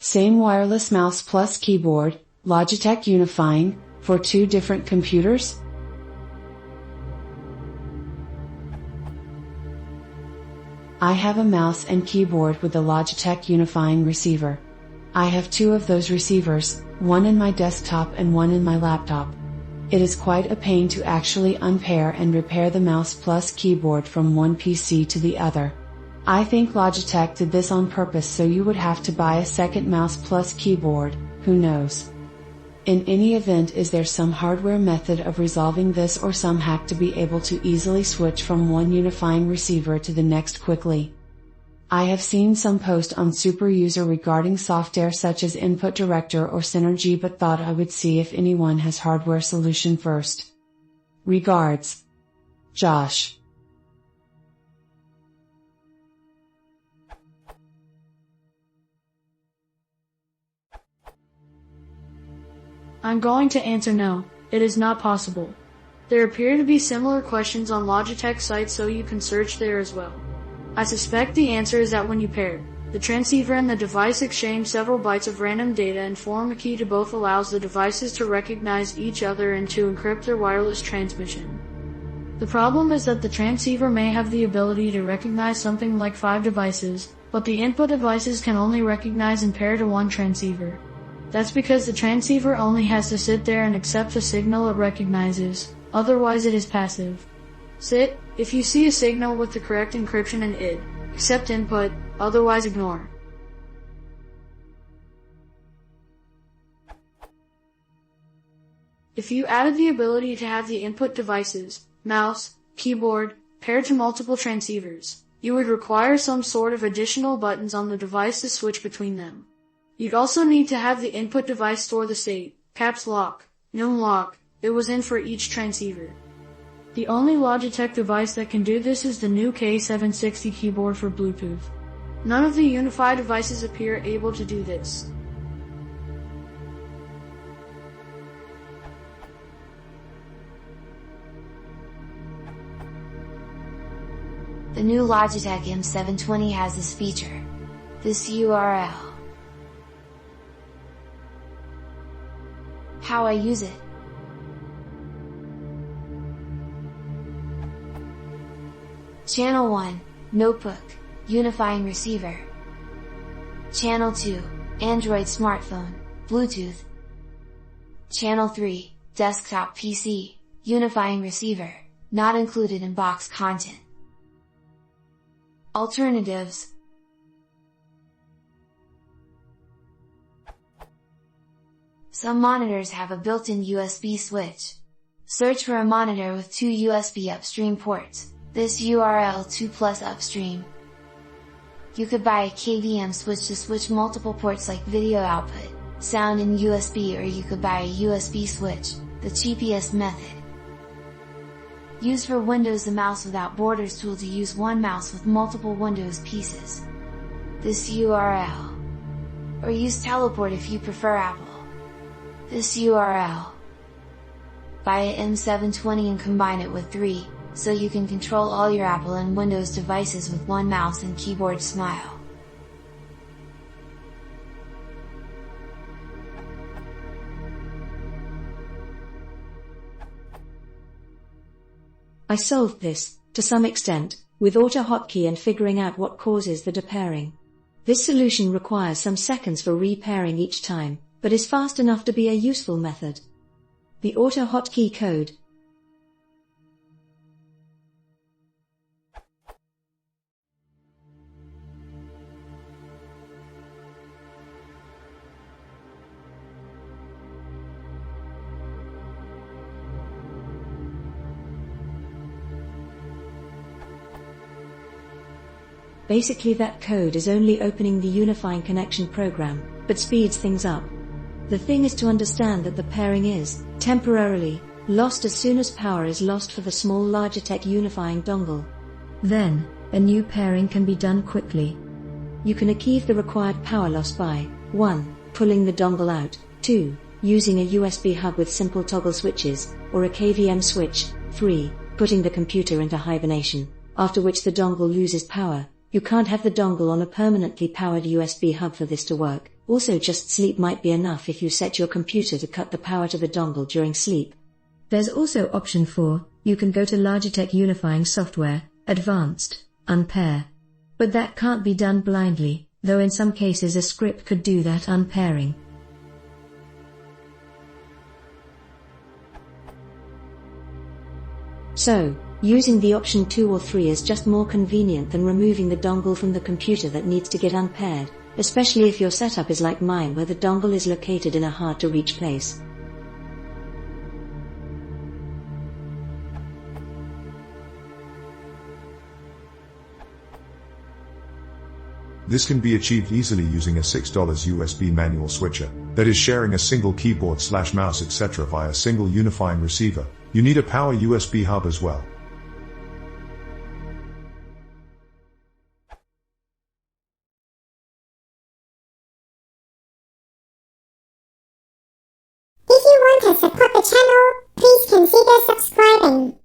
Same wireless mouse plus keyboard, Logitech Unifying, for two different computers? I have a mouse and keyboard with the Logitech Unifying receiver. I have two of those receivers, one in my desktop and one in my laptop. It is quite a pain to actually unpair and repair the mouse plus keyboard from one PC to the other. I think Logitech did this on purpose so you would have to buy a second mouse plus keyboard, who knows. In any event, is there some hardware method of resolving this or some hack to be able to easily switch from one unifying receiver to the next quickly? I have seen some post on SuperUser regarding software such as Input Director or Synergy, but thought I would see if anyone has hardware solution first. Regards, Josh. I'm going to answer no, it is not possible. There appear to be similar questions on Logitech sites, so you can search there as well. I suspect the answer is that when you pair, the transceiver and the device exchange several bytes of random data and form a key to both allows the devices to recognize each other and to encrypt their wireless transmission. The problem is that the transceiver may have the ability to recognize something like 5 devices, but the input devices can only recognize and pair to one transceiver. That's because the transceiver only has to sit there and accept the signal it recognizes, otherwise it is passive. Sit, if you see a signal with the correct encryption and id, accept input, otherwise ignore. If you added the ability to have the input devices, mouse, keyboard, paired to multiple transceivers, you would require some sort of additional buttons on the device to switch between them. You'd also need to have the input device store the state, caps lock, num lock, it was in for each transceiver. The only Logitech device that can do this is the new K760 keyboard for Bluetooth. None of the Unify devices appear able to do this. The new Logitech M720 has this feature. This URL. How I use it. Channel 1, Notebook, Unifying Receiver. Channel 2, Android Smartphone, Bluetooth. Channel 3, Desktop PC, Unifying Receiver, not included in box content. Alternatives. Some monitors have a built-in USB switch. Search for a monitor with 2 USB upstream ports, this URL 2 plus upstream. You could buy a KVM switch to switch multiple ports like video output, sound and USB, or you could buy a USB switch, the cheapest method. Use for Windows the mouse without borders tool to use one mouse with multiple Windows pieces. This URL. Or use teleport if you prefer Apple. This URL. Buy a M720 and combine it with 3, so you can control all your Apple and Windows devices with one mouse and keyboard. Smile. I solved this, to some extent, with auto hotkey and figuring out what causes the depairing. This solution requires some seconds for repairing each time, but is fast enough to be a useful method. The auto hotkey code. Basically that code is only opening the unifying connection program, but speeds things up. The thing is to understand that the pairing is, temporarily, lost as soon as power is lost for the small Logitech unifying dongle. Then, a new pairing can be done quickly. You can achieve the required power loss by 1. Pulling the dongle out, 2. Using a USB hub with simple toggle switches, or a KVM switch, 3. Putting the computer into hibernation, after which the dongle loses power. You can't have the dongle on a permanently powered USB hub for this to work. Also, just sleep might be enough if you set your computer to cut the power to the dongle during sleep. There's also option 4, you can go to Logitech Unifying software, Advanced, Unpair. But that can't be done blindly, though in some cases a script could do that unpairing. So, using the option 2 or 3 is just more convenient than removing the dongle from the computer that needs to get unpaired, especially if your setup is like mine where the dongle is located in a hard-to-reach place. This can be achieved easily using a $6 USB manual switcher that is sharing a single keyboard/mouse etc. via a single unifying receiver. You need a power USB hub as well. If you want to support the channel, please consider subscribing.